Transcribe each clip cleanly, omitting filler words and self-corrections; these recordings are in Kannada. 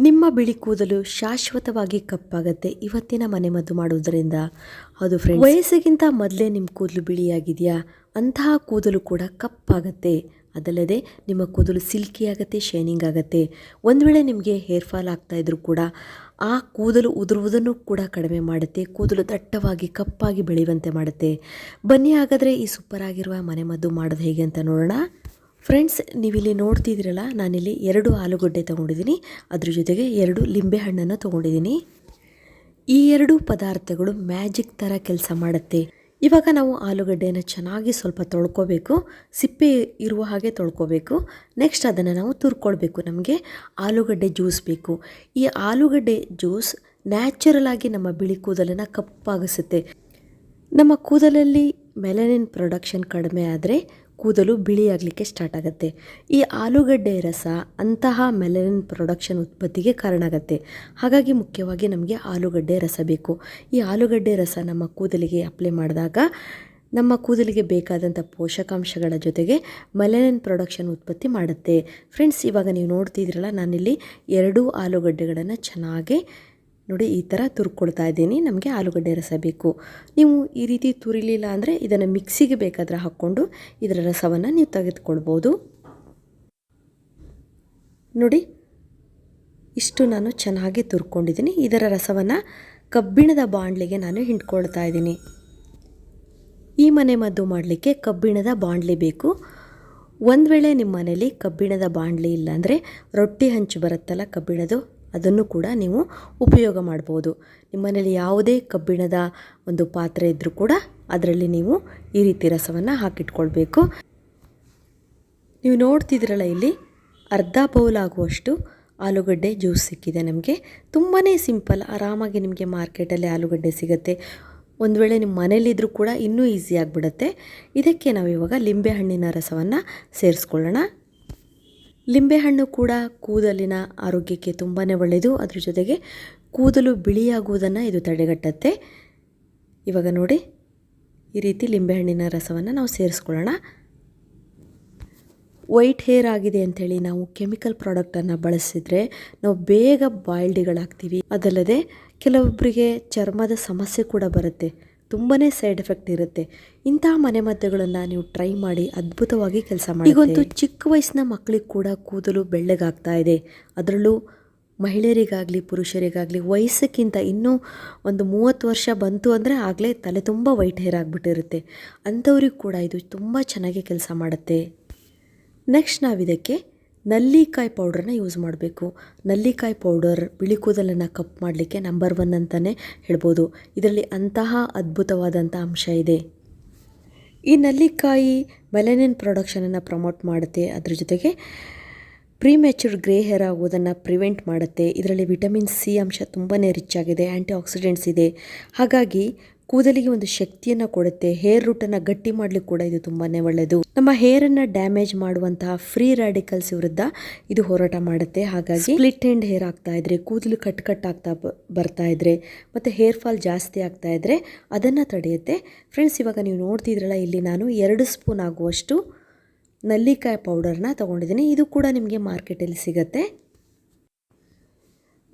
ನಿಮ್ಮ ಬಿಳಿ ಕೂದಲು ಶಾಶ್ವತವಾಗಿ ಕಪ್ಪಾಗತ್ತೆ ಇವತ್ತಿನ ಮನೆಮದ್ದು ಮಾಡುವುದರಿಂದ. ಹೌದು ಫ್ರೆಂಡ್ಸ್, ವಯಸ್ಸಿಗಿಂತ ಮೊದಲೇ ನಿಮ್ಮ ಕೂದಲು ಬಿಳಿಯಾಗಿದೆಯಾ? ಅಂತಹ ಕೂದಲು ಕೂಡ ಕಪ್ಪಾಗತ್ತೆ. ಅದಲ್ಲದೆ ನಿಮ್ಮ ಕೂದಲು ಸಿಲ್ಕಿ ಆಗುತ್ತೆ, ಶೈನಿಂಗ್ ಆಗುತ್ತೆ. ಒಂದು ವೇಳೆ ನಿಮಗೆ ಹೇರ್ ಫಾಲ್ ಆಗ್ತಾ ಇದ್ರೂ ಕೂಡ ಆ ಕೂದಲು ಉದುರುವುದನ್ನು ಕೂಡ ಕಡಿಮೆ ಮಾಡುತ್ತೆ, ಕೂದಲು ದಟ್ಟವಾಗಿ ಕಪ್ಪಾಗಿ ಬೆಳೆಯುವಂತೆ ಮಾಡುತ್ತೆ. ಬನ್ನಿ ಹಾಗಾದರೆ ಈ ಸೂಪರ್ ಆಗಿರುವ ಮನೆಮದ್ದು ಮಾಡೋದು ಹೇಗೆ ಅಂತ ನೋಡೋಣ. ಫ್ರೆಂಡ್ಸ್, ನೀವಿಲ್ಲಿ ನೋಡ್ತಿದ್ದೀರಲ್ಲ, ನಾನಿಲ್ಲಿ 2 ಆಲೂಗಡ್ಡೆ ತೊಗೊಂಡಿದ್ದೀನಿ, ಅದ್ರ ಜೊತೆಗೆ 2 ಲಿಂಬೆಹಣ್ಣನ್ನು ತೊಗೊಂಡಿದ್ದೀನಿ. ಈ 2 ಪದಾರ್ಥಗಳು ಮ್ಯಾಜಿಕ್ ಥರ ಕೆಲಸ ಮಾಡುತ್ತೆ. ಇವಾಗ ನಾವು ಆಲೂಗಡ್ಡೆಯನ್ನು ಚೆನ್ನಾಗಿ ಸ್ವಲ್ಪ ತೊಳ್ಕೊಬೇಕು, ಸಿಪ್ಪೆ ಇರುವ ಹಾಗೆ ತೊಳ್ಕೊಬೇಕು. ನೆಕ್ಸ್ಟ್ ಅದನ್ನು ನಾವು ತುರ್ಕೊಳ್ಬೇಕು. ನಮಗೆ ಆಲೂಗಡ್ಡೆ ಜ್ಯೂಸ್ ಬೇಕು. ಈ ಆಲೂಗಡ್ಡೆ ಜ್ಯೂಸ್ ನ್ಯಾಚುರಲ್ ಆಗಿ ನಮ್ಮ ಬಿಳಿ ಕೂದಲನ್ನು ಕಪ್ಪಾಗಿಸುತ್ತೆ. ನಮ್ಮ ಕೂದಲಲ್ಲಿ ಮೆಲನಿನ್ ಪ್ರೊಡಕ್ಷನ್ ಕಡಿಮೆ ಆದರೆ ಕೂದಲು ಬಿಳಿಯಾಗಲಿಕ್ಕೆ ಸ್ಟಾರ್ಟ್ ಆಗುತ್ತೆ. ಈ ಆಲೂಗಡ್ಡೆ ರಸ ಅಂತಹ ಮೆಲನಿನ್ ಪ್ರೊಡಕ್ಷನ್ ಉತ್ಪತ್ತಿಗೆ ಕಾರಣ ಆಗುತ್ತೆ. ಹಾಗಾಗಿ ಮುಖ್ಯವಾಗಿ ನಮಗೆ ಆಲೂಗಡ್ಡೆ ರಸ ಬೇಕು. ಈ ಆಲೂಗಡ್ಡೆ ರಸ ನಮ್ಮ ಕೂದಲಿಗೆ ಅಪ್ಲೈ ಮಾಡಿದಾಗ ನಮ್ಮ ಕೂದಲಿಗೆ ಬೇಕಾದಂಥ ಪೋಷಕಾಂಶಗಳ ಜೊತೆಗೆ ಮೆಲನಿನ್ ಪ್ರೊಡಕ್ಷನ್ ಉತ್ಪತ್ತಿ ಮಾಡುತ್ತೆ. ಫ್ರೆಂಡ್ಸ್, ಇವಾಗ ನೀವು ನೋಡ್ತಿದ್ದೀರಲ್ಲ, ನಾನಿಲ್ಲಿ 2 ಆಲೂಗಡ್ಡೆಗಳನ್ನು ಚೆನ್ನಾಗಿ ನೋಡಿ ಈ ಥರ ತುರ್ಕೊಳ್ತಾ ಇದ್ದೀನಿ. ನಮಗೆ ಆಲೂಗಡ್ಡೆ ರಸ ಬೇಕು. ನೀವು ಈ ರೀತಿ ತುರಿಲಿಲ್ಲ ಅಂದರೆ ಇದನ್ನು ಮಿಕ್ಸಿಗೆ ಬೇಕಾದರೆ ಹಾಕ್ಕೊಂಡು ಇದರ ರಸವನ್ನು ನೀವು ತೆಗೆದುಕೊಳ್ಬೋದು. ನೋಡಿ, ಇಷ್ಟು ನಾನು ಚೆನ್ನಾಗಿ ತುರ್ಕೊಂಡಿದ್ದೀನಿ. ಇದರ ರಸವನ್ನು ಕಬ್ಬಿಣದ ಬಾಣಲೆಗೆ ನಾನು ಹಿಂಡ್ಕೊಳ್ತಾ ಇದ್ದೀನಿ. ಈ ಮನೆಮದ್ದು ಮಾಡಲಿಕ್ಕೆ ಕಬ್ಬಿಣದ ಬಾಣಲೆ ಬೇಕು. ಒಂದು ವೇಳೆ ನಿಮ್ಮ ಮನೇಲಿ ಕಬ್ಬಿಣದ ಬಾಣಲೆ ಇಲ್ಲ ಅಂದರೆ ರೊಟ್ಟಿ ಹಂಚು ಬರುತ್ತಲ್ಲ ಕಬ್ಬಿಣದು, ಅದನ್ನು ಕೂಡ ನೀವು ಉಪಯೋಗ ಮಾಡ್ಬೋದು. ನಿಮ್ಮ ಮನೇಲಿ ಯಾವುದೇ ಕಬ್ಬಿಣದ ಒಂದು ಪಾತ್ರೆ ಇದ್ದರೂ ಕೂಡ ಅದರಲ್ಲಿ ನೀವು ಈ ರೀತಿ ರಸವನ್ನು ಹಾಕಿಟ್ಕೊಳ್ಬೇಕು. ನೀವು ನೋಡ್ತಿದ್ದೀರಲ್ಲ, ಇಲ್ಲಿ ಅರ್ಧ ಬೌಲ್ ಆಗುವಷ್ಟು ಆಲೂಗಡ್ಡೆ ಜ್ಯೂಸ್ ಸಿಕ್ಕಿದೆ ನಮಗೆ. ತುಂಬಾ ಸಿಂಪಲ್, ಆರಾಮಾಗಿ ನಿಮಗೆ ಮಾರ್ಕೆಟಲ್ಲಿ ಆಲೂಗಡ್ಡೆ ಸಿಗುತ್ತೆ. ಒಂದು ವೇಳೆ ನಿಮ್ಮ ಮನೇಲಿದ್ದರೂ ಕೂಡ ಇನ್ನೂ ಈಸಿ ಆಗಿಬಿಡುತ್ತೆ. ಇದಕ್ಕೆ ನಾವು ಇವಾಗ ಲಿಂಬೆಹಣ್ಣಿನ ರಸವನ್ನು ಸೇರಿಸ್ಕೊಳ್ಳೋಣ. ಲಿಂಬೆಹಣ್ಣು ಕೂಡ ಕೂದಲಿನ ಆರೋಗ್ಯಕ್ಕೆ ತುಂಬಾ ಒಳ್ಳೆಯದು. ಅದ್ರ ಜೊತೆಗೆ ಕೂದಲು ಬಿಳಿಯಾಗುವುದನ್ನು ಇದು ತಡೆಗಟ್ಟುತ್ತೆ. ಇವಾಗ ನೋಡಿ, ಈ ರೀತಿ ಲಿಂಬೆಹಣ್ಣಿನ ರಸವನ್ನು ನಾವು ಸೇರಿಸ್ಕೊಳ್ಳೋಣ. ವೈಟ್ ಹೇರ್ ಆಗಿದೆ ಅಂಥೇಳಿ ನಾವು ಕೆಮಿಕಲ್ ಪ್ರಾಡಕ್ಟನ್ನು ಬಳಸಿದರೆ ನಾವು ಬೇಗ ಬಾಲ್ಡಿಗಳಾಗ್ತೀವಿ. ಅದಲ್ಲದೆ ಕೆಲವೊಬ್ಬರಿಗೆ ಚರ್ಮದ ಸಮಸ್ಯೆ ಕೂಡ ಬರುತ್ತೆ, ತುಂಬಾ ಸೈಡ್ ಎಫೆಕ್ಟ್ ಇರುತ್ತೆ. ಇಂತಹ ಮನೆಮದ್ದುಗಳನ್ನು ನೀವು ಟ್ರೈ ಮಾಡಿ, ಅದ್ಭುತವಾಗಿ ಕೆಲಸ ಮಾಡಿ. ಈಗಂತೂ ಚಿಕ್ಕ ವಯಸ್ಸಿನ ಮಕ್ಕಳಿಗೆ ಕೂಡ ಕೂದಲು ಬೆಳ್ಳಗಾಗ್ತಾ ಇದೆ. ಅದರಲ್ಲೂ ಮಹಿಳೆಯರಿಗಾಗಲಿ ಪುರುಷರಿಗಾಗಲಿ ವಯಸ್ಸಕ್ಕಿಂತ ಇನ್ನೂ ಒಂದು 30 ವರ್ಷ ಬಂತು ಅಂದರೆ ಆಗಲೇ ತಲೆ ತುಂಬ ವೈಟ್ ಹೇರ್ ಆಗಿಬಿಟ್ಟಿರುತ್ತೆ. ಅಂಥವ್ರಿಗೆ ಕೂಡ ಇದು ತುಂಬ ಚೆನ್ನಾಗಿ ಕೆಲಸ ಮಾಡುತ್ತೆ. ನೆಕ್ಸ್ಟ್ ನಾವಿದಕ್ಕೆ ನಲ್ಲಿಕಾಯಿ ಪೌಡ್ರನ್ನ ಯೂಸ್ ಮಾಡಬೇಕು. ನಲ್ಲಿಕಾಯಿ ಪೌಡರ್ ಬಿಳಿ ಕೂದಲನ್ನು ಕಪ್ ಮಾಡಲಿಕ್ಕೆ ನಂಬರ್ 1 ಅಂತಲೇ ಹೇಳ್ಬೋದು. ಇದರಲ್ಲಿ ಅಂತಹ ಅದ್ಭುತವಾದಂಥ ಅಂಶ ಇದೆ. ಈ ನಲ್ಲಿಕಾಯಿ ಮೆಲನಿನ್ ಪ್ರೊಡಕ್ಷನನ್ನು ಪ್ರಮೋಟ್ ಮಾಡುತ್ತೆ. ಅದ್ರ ಜೊತೆಗೆ ಪ್ರೀಮೆಚ್ಯೂರ್ಡ್ ಗ್ರೇ ಹೇರ್ ಆಗೋದನ್ನು ಪ್ರಿವೆಂಟ್ ಮಾಡುತ್ತೆ. ಇದರಲ್ಲಿ ವಿಟಮಿನ್ ಸಿ ಅಂಶ ತುಂಬಾ ರಿಚ್ ಆಗಿದೆ, ಆ್ಯಂಟಿ ಆಕ್ಸಿಡೆಂಟ್ಸ್ ಇದೆ. ಹಾಗಾಗಿ ಕೂದಲಿಗೆ ಒಂದು ಶಕ್ತಿಯನ್ನು ಕೊಡುತ್ತೆ. ಹೇರ್ ರೂಟನ್ನು ಗಟ್ಟಿ ಮಾಡಲಿಕ್ಕೆ ಕೂಡ ಇದು ತುಂಬಾ ಒಳ್ಳೆಯದು. ನಮ್ಮ ಹೇರನ್ನು ಡ್ಯಾಮೇಜ್ ಮಾಡುವಂತಹ ಫ್ರೀ ರ್ಯಾಡಿಕಲ್ಸ್ ವಿರುದ್ಧ ಇದು ಹೋರಾಟ ಮಾಡುತ್ತೆ. ಹಾಗಾಗಿ ಸ್ಪ್ಲಿಟ್ ಎಂಡ್ ಹೇರ್ ಆಗ್ತಾ ಇದ್ರೆ, ಕೂದಲು ಕಟ್ಟಾಗ್ತಾ ಬರ್ತಾ ಇದ್ರೆ, ಮತ್ತು ಹೇರ್ ಫಾಲ್ ಜಾಸ್ತಿ ಆಗ್ತಾ ಇದ್ರೆ ಅದನ್ನು ತಡೆಯುತ್ತೆ. ಫ್ರೆಂಡ್ಸ್, ಇವಾಗ ನೀವು ನೋಡ್ತಿದ್ರಲ್ಲ, ಇಲ್ಲಿ ನಾನು 2 ಸ್ಪೂನ್ ಆಗುವಷ್ಟು ನಲ್ಲಿಕಾಯಿ ಪೌಡರ್ನ ತೊಗೊಂಡಿದ್ದೀನಿ. ಇದು ಕೂಡ ನಿಮಗೆ ಮಾರ್ಕೆಟಲ್ಲಿ ಸಿಗುತ್ತೆ.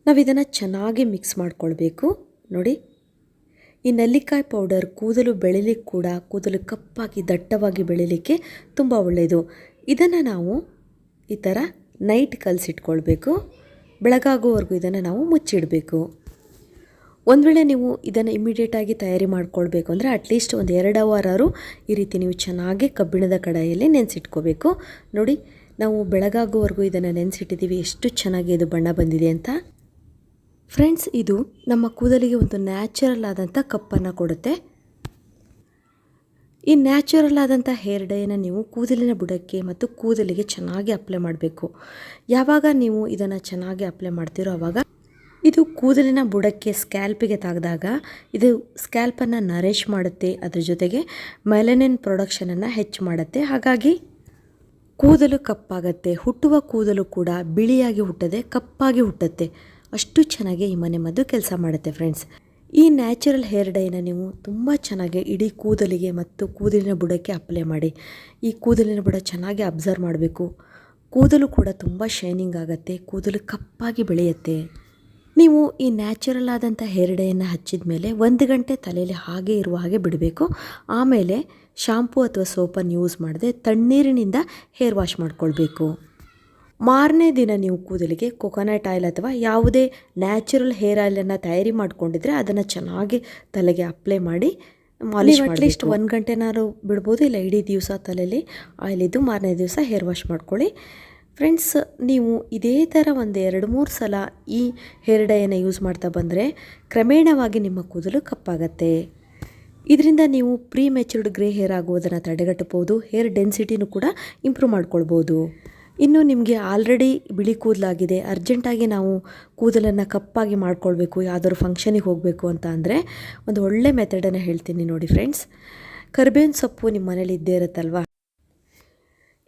ನಾವು ಇದನ್ನು ಚೆನ್ನಾಗಿ ಮಿಕ್ಸ್ ಮಾಡ್ಕೊಳ್ಬೇಕು. ನೋಡಿ, ಈ ನಲ್ಲಿಕಾಯಿ ಪೌಡರ್ ಕೂದಲು ಬೆಳಿಲಿಕ್ಕೆ ಕೂಡ, ಕೂದಲು ಕಪ್ಪಾಗಿ ದಟ್ಟವಾಗಿ ಬೆಳಿಲಿಕ್ಕೆ ತುಂಬ ಒಳ್ಳೆಯದು. ಇದನ್ನು ನಾವು ಈ ಥರ ನೈಟ್ ಕಲಸಿಟ್ಕೊಳ್ಬೇಕು. ಬೆಳಗಾಗುವವರೆಗೂ ಇದನ್ನು ನಾವು ಮುಚ್ಚಿಡಬೇಕು. ಒಂದು ವೇಳೆ ನೀವು ಇದನ್ನು ಇಮಿಡಿಯೇಟಾಗಿ ತಯಾರಿ ಮಾಡ್ಕೊಳ್ಬೇಕು ಅಂದರೆ ಅಟ್ಲೀಸ್ಟ್ ಒಂದು 2 ಅವರ್ ಈ ರೀತಿ ನೀವು ಚೆನ್ನಾಗಿ ಕಬ್ಬಿಣದ ಕಡಾಯಿಯಲ್ಲಿ ನೆನೆಸಿಟ್ಕೋಬೇಕು. ನೋಡಿ, ನಾವು ಬೆಳಗಾಗುವವರೆಗೂ ಇದನ್ನು ನೆನೆಸಿಟ್ಟಿದ್ದೀವಿ. ಎಷ್ಟು ಚೆನ್ನಾಗಿ ಇದು ಬಣ್ಣ ಬಂದಿದೆ ಅಂತ. ಫ್ರೆಂಡ್ಸ್, ಇದು ನಮ್ಮ ಕೂದಲಿಗೆ ಒಂದು ನ್ಯಾಚುರಲ್ ಆದಂಥ ಕಪ್ಪನ್ನು ಕೊಡುತ್ತೆ. ಈ ನ್ಯಾಚುರಲ್ ಆದಂಥ ಹೇರ್ ಡೈನ ನೀವು ಕೂದಲಿನ ಬುಡಕ್ಕೆ ಮತ್ತು ಕೂದಲಿಗೆ ಚೆನ್ನಾಗಿ ಅಪ್ಲೈ ಮಾಡಬೇಕು. ಯಾವಾಗ ನೀವು ಇದನ್ನು ಚೆನ್ನಾಗಿ ಅಪ್ಲೈ ಮಾಡ್ತೀರೋ ಆವಾಗ ಇದು ಕೂದಲಿನ ಬುಡಕ್ಕೆ, ಸ್ಕ್ಯಾಲ್ಪಿಗೆ ತಾಗಿದಾಗ ಇದು ಸ್ಕ್ಯಾಲ್ಪನ್ನು ನರಿಶ್ ಮಾಡುತ್ತೆ. ಅದ್ರ ಜೊತೆಗೆ ಮೆಲನಿನ್ ಪ್ರೊಡಕ್ಷನನ್ನು ಹೆಚ್ಚು ಮಾಡುತ್ತೆ. ಹಾಗಾಗಿ ಕೂದಲು ಕಪ್ಪಾಗತ್ತೆ. ಹುಟ್ಟುವ ಕೂದಲು ಕೂಡ ಬಿಳಿಯಾಗಿ ಹುಟ್ಟದೆ ಕಪ್ಪಾಗಿ ಹುಟ್ಟುತ್ತೆ. ಅಷ್ಟು ಚೆನ್ನಾಗಿ ಈ ಮನೆಮದ್ದು ಕೆಲಸ ಮಾಡುತ್ತೆ. ಫ್ರೆಂಡ್ಸ್, ಈ ನ್ಯಾಚುರಲ್ ಹೇರ್ ಡೈನ ನೀವು ತುಂಬ ಚೆನ್ನಾಗಿ ಇಡೀ ಕೂದಲಿಗೆ ಮತ್ತು ಕೂದಲಿನ ಬುಡಕ್ಕೆ ಅಪ್ಲೈ ಮಾಡಿ. ಈ ಕೂದಲಿನ ಬುಡ ಚೆನ್ನಾಗಿ ಅಬ್ಸರ್ವ್ ಮಾಡಬೇಕು. ಕೂದಲು ಕೂಡ ತುಂಬ ಶೈನಿಂಗ್ ಆಗುತ್ತೆ, ಕೂದಲು ಕಪ್ಪಾಗಿ ಬೆಳೆಯುತ್ತೆ. ನೀವು ಈ ನ್ಯಾಚುರಲ್ ಆದಂಥ ಹೇರ್ ಡೈಯನ್ನು ಹಚ್ಚಿದ ಮೇಲೆ 1 ಗಂಟೆ ತಲೆಯಲ್ಲಿ ಹಾಗೆ ಇರುವ ಹಾಗೆ ಬಿಡಬೇಕು. ಆಮೇಲೆ ಶಾಂಪೂ ಅಥವಾ ಸೋಪನ್ನು ಯೂಸ್ ಮಾಡದೆ ತಣ್ಣೀರಿನಿಂದ ಹೇರ್ ವಾಶ್ ಮಾಡಿಕೊಳ್ಬೇಕು. ಮಾರನೇ ದಿನ ನೀವು ಕೂದಲಿಗೆ ಕೊಕೊನಟ್ ಆಯಿಲ್ ಅಥವಾ ಯಾವುದೇ ನ್ಯಾಚುರಲ್ ಹೇರ್ ಆಯಿಲನ್ನು ತಯಾರಿ ಮಾಡಿಕೊಂಡಿದ್ರೆ ಅದನ್ನು ಚೆನ್ನಾಗಿ ತಲೆಗೆ ಅಪ್ಲೈ ಮಾಡಿ ಮಾಲಿಶ್ ಮಾಡಿ ಅಟ್ಲೀಸ್ಟ್ 1 ಗಂಟೆನಾದ್ರು ಬಿಡ್ಬೋದು, ಇಲ್ಲ ಇಡೀ ದಿವಸ ತಲೆಯಲ್ಲಿ ಆಯಿಲ್ ಇದ್ದು ಮಾರನೇ ದಿವಸ ಹೇರ್ ವಾಶ್ ಮಾಡ್ಕೊಳ್ಳಿ. ಫ್ರೆಂಡ್ಸ್, ನೀವು ಇದೇ ಥರ ಒಂದು 2-3 ಸಲ ಈ ಹೇರ್ ಡೈಯನ್ನು ಯೂಸ್ ಮಾಡ್ತಾ ಬಂದರೆ ಕ್ರಮೇಣವಾಗಿ ನಿಮ್ಮ ಕೂದಲು ಕಪ್ಪಾಗತ್ತೆ. ಇದರಿಂದ ನೀವು ಪ್ರೀ ಮೆಚೂರ್ಡ್ ಗ್ರೇ ಹೇರ್ ಆಗುವುದನ್ನು ತಡೆಗಟ್ಟಬಹುದು, ಹೇರ್ ಡೆನ್ಸಿಟಿನೂ ಕೂಡ ಇಂಪ್ರೂವ್ ಮಾಡ್ಕೊಳ್ಬೋದು. ಇನ್ನು ನಿಮಗೆ ಆಲ್ರೆಡಿ ಬಿಳಿ ಕೂದಲಾಗಿದೆ, ಅರ್ಜೆಂಟಾಗಿ ನಾವು ಕೂದಲನ್ನು ಕಪ್ಪಾಗಿ ಮಾಡ್ಕೊಳ್ಬೇಕು, ಯಾವುದಾದ್ರು ಫಂಕ್ಷನಿಗೆ ಹೋಗಬೇಕು ಅಂತ ಅಂದರೆ ಒಂದು ಒಳ್ಳೆ ಮೆಥಡನ್ನು ಹೇಳ್ತೀನಿ ನೋಡಿ ಫ್ರೆಂಡ್ಸ್. ಕರ್ಬೇವಿನ ಸೊಪ್ಪು ನಿಮ್ಮ ಮನೇಲಿ ಇದ್ದೇ ಇರುತ್ತಲ್ವ,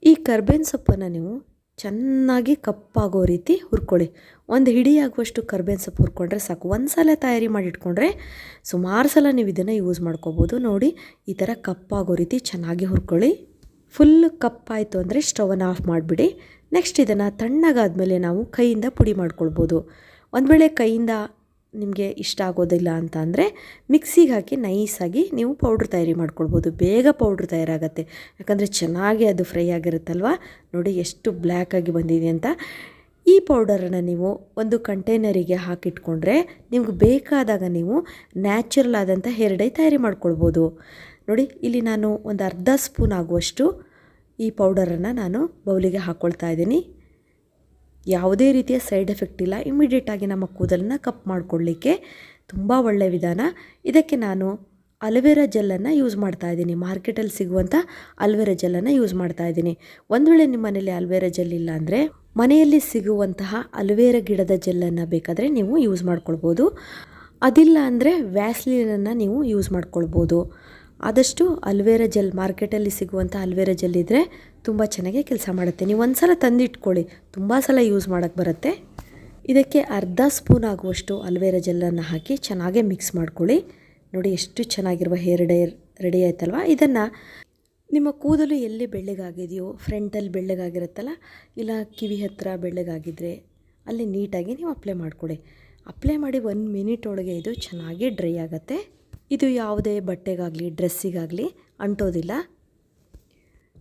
ಈ ಕರ್ಬೇವಿನ ಸೊಪ್ಪನ್ನು ನೀವು ಚೆನ್ನಾಗಿ ಕಪ್ಪಾಗೋ ರೀತಿ ಹುರ್ಕೊಳ್ಳಿ. ಒಂದು ಹಿಡಿ ಆಗುವಷ್ಟು ಕರ್ಬೇವಿನ ಸೊಪ್ಪು ಹುರ್ಕೊಂಡ್ರೆ ಸಾಕು. ಒಂದು ಸಲ ತಯಾರಿ ಮಾಡಿ ಇಟ್ಕೊಂಡ್ರೆ ಸುಮಾರು ಸಲ ನೀವು ಇದನ್ನು ಯೂಸ್ ಮಾಡ್ಕೋಬೋದು. ನೋಡಿ, ಈ ಥರ ಕಪ್ಪಾಗೋ ರೀತಿ ಚೆನ್ನಾಗಿ ಹುರ್ಕೊಳ್ಳಿ. ಫುಲ್ ಕಪ್ಪಾಯಿತು ಅಂದರೆ ಸ್ಟವನ್ನು ಆಫ್ ಮಾಡಿಬಿಡಿ. ನೆಕ್ಸ್ಟ್ ಇದನ್ನು ತಣ್ಣಗಾದ್ಮೇಲೆ ನಾವು ಕೈಯಿಂದ ಪುಡಿ ಮಾಡ್ಕೊಳ್ಬೋದು. ಒಂದು ವೇಳೆ ಕೈಯಿಂದ ನಿಮಗೆ ಇಷ್ಟ ಆಗೋದಿಲ್ಲ ಅಂತ ಅಂದರೆ ಮಿಕ್ಸಿಗೆ ಹಾಕಿ ನೈಸಾಗಿ ನೀವು ಪೌಡ್ರ್ ತಯಾರಿ ಮಾಡ್ಕೊಳ್ಬೋದು. ಬೇಗ ಪೌಡ್ರ್ ತಯಾರಾಗತ್ತೆ, ಯಾಕಂದರೆ ಚೆನ್ನಾಗಿ ಅದು ಫ್ರೈ ಆಗಿರುತ್ತಲ್ವ. ನೋಡಿ ಎಷ್ಟು ಬ್ಲ್ಯಾಕಾಗಿ ಬಂದಿದೆ ಅಂತ. ಈ ಪೌಡರನ್ನು ನೀವು ಒಂದು ಕಂಟೈನರಿಗೆ ಹಾಕಿಟ್ಕೊಂಡ್ರೆ ನಿಮ್ಗೆ ಬೇಕಾದಾಗ ನೀವು ನ್ಯಾಚುರಲ್ ಆದಂಥ ಹೇರ್ ಡೈ ತಯಾರಿ ಮಾಡ್ಕೊಳ್ಬೋದು. ನೋಡಿ, ಇಲ್ಲಿ ನಾನು ಒಂದು ಅರ್ಧ ಸ್ಪೂನ್ ಆಗುವಷ್ಟು ಈ ಪೌಡರನ್ನು ನಾನು ಬೌಲಿಗೆ ಹಾಕ್ಕೊಳ್ತಾ ಇದ್ದೀನಿ. ಯಾವುದೇ ರೀತಿಯ ಸೈಡ್ ಎಫೆಕ್ಟ್ ಇಲ್ಲ. ಇಮಿಡಿಯೇಟಾಗಿ ನಮ್ಮ ಕೂದಲನ್ನು ಕಪ್ ಮಾಡಿಕೊಳ್ಳಿಕ್ಕೆ ತುಂಬ ಒಳ್ಳೆಯ ವಿಧಾನ. ಇದಕ್ಕೆ ನಾನು ಅಲೋವೆರಾ ಜೆಲ್ಲನ್ನು ಯೂಸ್ ಮಾಡ್ತಾ ಇದ್ದೀನಿ. ಮಾರ್ಕೆಟಲ್ಲಿ ಸಿಗುವಂಥ ಅಲೋವೆರಾ ಜೆಲ್ಲನ್ನು ಯೂಸ್ ಮಾಡ್ತಾ ಇದ್ದೀನಿ. ಒಂದು ವೇಳೆ ನಿಮ್ಮ ಮನೇಲಿ ಅಲೋವೆರಾ ಜೆಲ್ ಇಲ್ಲ ಅಂದರೆ ಮನೆಯಲ್ಲಿ ಸಿಗುವಂತಹ ಅಲೋವೆರಾ ಗಿಡದ ಜೆಲ್ಲನ್ನು ಬೇಕಾದರೆ ನೀವು ಯೂಸ್ ಮಾಡ್ಕೊಳ್ಬೋದು. ಅದಿಲ್ಲ ಅಂದರೆ ವ್ಯಾಸ್ಲಿನನ್ನು ನೀವು ಯೂಸ್ ಮಾಡ್ಕೊಳ್ಬೋದು. ಆದಷ್ಟು ಅಲೋವೆರಾ ಜೆಲ್, ಮಾರ್ಕೆಟಲ್ಲಿ ಸಿಗುವಂಥ ಅಲೋವೆರಾ ಜೆಲ್ ಇದ್ದರೆ ತುಂಬ ಚೆನ್ನಾಗಿ ಕೆಲಸ ಮಾಡುತ್ತೆ. ನೀವು ಒಂದು ಸಲ ತಂದಿಟ್ಕೊಳ್ಳಿ, ತುಂಬ ಸಲ ಯೂಸ್ ಮಾಡೋಕ್ಕೆ ಬರುತ್ತೆ. ಇದಕ್ಕೆ ಅರ್ಧ ಸ್ಪೂನ್ ಆಗುವಷ್ಟು ಅಲೋವೆರಾ ಜೆಲ್ಲನ್ನು ಹಾಕಿ ಚೆನ್ನಾಗಿ ಮಿಕ್ಸ್ ಮಾಡ್ಕೊಳ್ಳಿ. ನೋಡಿ, ಎಷ್ಟು ಚೆನ್ನಾಗಿರುವ ಹೇರ್ ಡೈ ರೆಡಿ ಆಯ್ತಲ್ವ. ಇದನ್ನು ನಿಮ್ಮ ಕೂದಲು ಎಲ್ಲಿ ಬೆಳ್ಳಗಾಗಿದೆಯೋ, ಫ್ರಂಟಲ್ಲಿ ಬೆಳ್ಳಗಾಗಿರುತ್ತಲ್ಲ, ಇಲ್ಲ ಕಿವಿ ಹತ್ತಿರ ಬೆಳ್ಳಗಾಗಿದ್ದರೆ ಅಲ್ಲಿ ನೀಟಾಗಿ ನೀವು ಅಪ್ಲೈ ಮಾಡಿಕೊಡಿ. ಅಪ್ಲೈ ಮಾಡಿ 1 ಮಿನಿಟ್ ಒಳಗೆ ಇದು ಚೆನ್ನಾಗಿ ಡ್ರೈ ಆಗುತ್ತೆ. ಇದು ಯಾವುದೇ ಬಟ್ಟೆಗಾಗಲಿ ಡ್ರೆಸ್ಸಿಗಾಗಲಿ ಅಂಟೋದಿಲ್ಲ.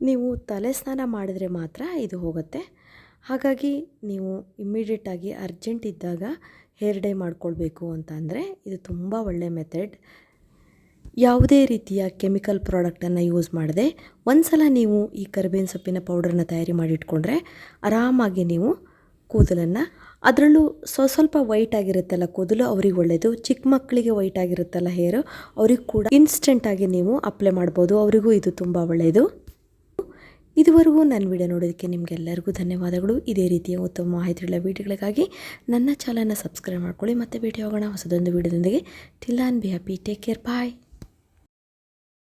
ನೀವು ತಲೆ ಸ್ನಾನ ಮಾಡಿದರೆ ಮಾತ್ರ ಇದು ಹೋಗುತ್ತೆ. ಹಾಗಾಗಿ ನೀವು ಇಮ್ಮಿಡಿಯೇಟಾಗಿ ಅರ್ಜೆಂಟ್ ಇದ್ದಾಗ ಹೇರ್ ಡೈ ಮಾಡ್ಕೊಳ್ಬೇಕು ಅಂತ ಅಂದರೆ ಇದು ತುಂಬ ಒಳ್ಳೆಯ ಮೆಥಡ್. ಯಾವುದೇ ರೀತಿಯ ಕೆಮಿಕಲ್ ಪ್ರಾಡಕ್ಟನ್ನು ಯೂಸ್ ಮಾಡದೆ ಒಂದು ಸಲ ನೀವು ಈ ಕರಿಬೇವಿನ ಸೊಪ್ಪಿನ ಪೌಡರನ್ನು ತಯಾರಿ ಮಾಡಿಟ್ಕೊಂಡ್ರೆ ಆರಾಮಾಗಿ ನೀವು ಕೂದಲನ್ನು, ಅದರಲ್ಲೂ ಸ್ವಲ್ಪ ವೈಟ್ ಆಗಿರುತ್ತಲ್ಲ ಕೂದಲು, ಅವ್ರಿಗೆ ಒಳ್ಳೆಯದು. ಚಿಕ್ಕ ಮಕ್ಕಳಿಗೆ ವೈಟ್ ಆಗಿರುತ್ತಲ್ಲ ಹೇರು, ಅವ್ರಿಗೆ ಕೂಡ ಇನ್ಸ್ಟೆಂಟಾಗಿ ನೀವು ಅಪ್ಲೈ ಮಾಡ್ಬೋದು. ಅವರಿಗೂ ಇದು ತುಂಬ ಒಳ್ಳೆಯದು. ಇದುವರೆಗೂ ನನ್ನ ವಿಡಿಯೋ ನೋಡೋದಕ್ಕೆ ನಿಮಗೆಲ್ಲರಿಗೂ ಧನ್ಯವಾದಗಳು. ಇದೇ ರೀತಿಯ ಉತ್ತಮ ಮಾಹಿತಿಗಳ ವಿಡಿಯೋಗಳಿಗಾಗಿ ನನ್ನ ಚಾನಲ್ನ ಸಬ್ಸ್ಕ್ರೈಬ್ ಮಾಡ್ಕೊಳ್ಳಿ. ಮತ್ತೆ ಭೇಟಿ ಹೋಗೋಣ ಹೊಸದೊಂದು ವಿಡಿಯೋದೊಂದಿಗೆ. Till and be happy. Take care. Bye.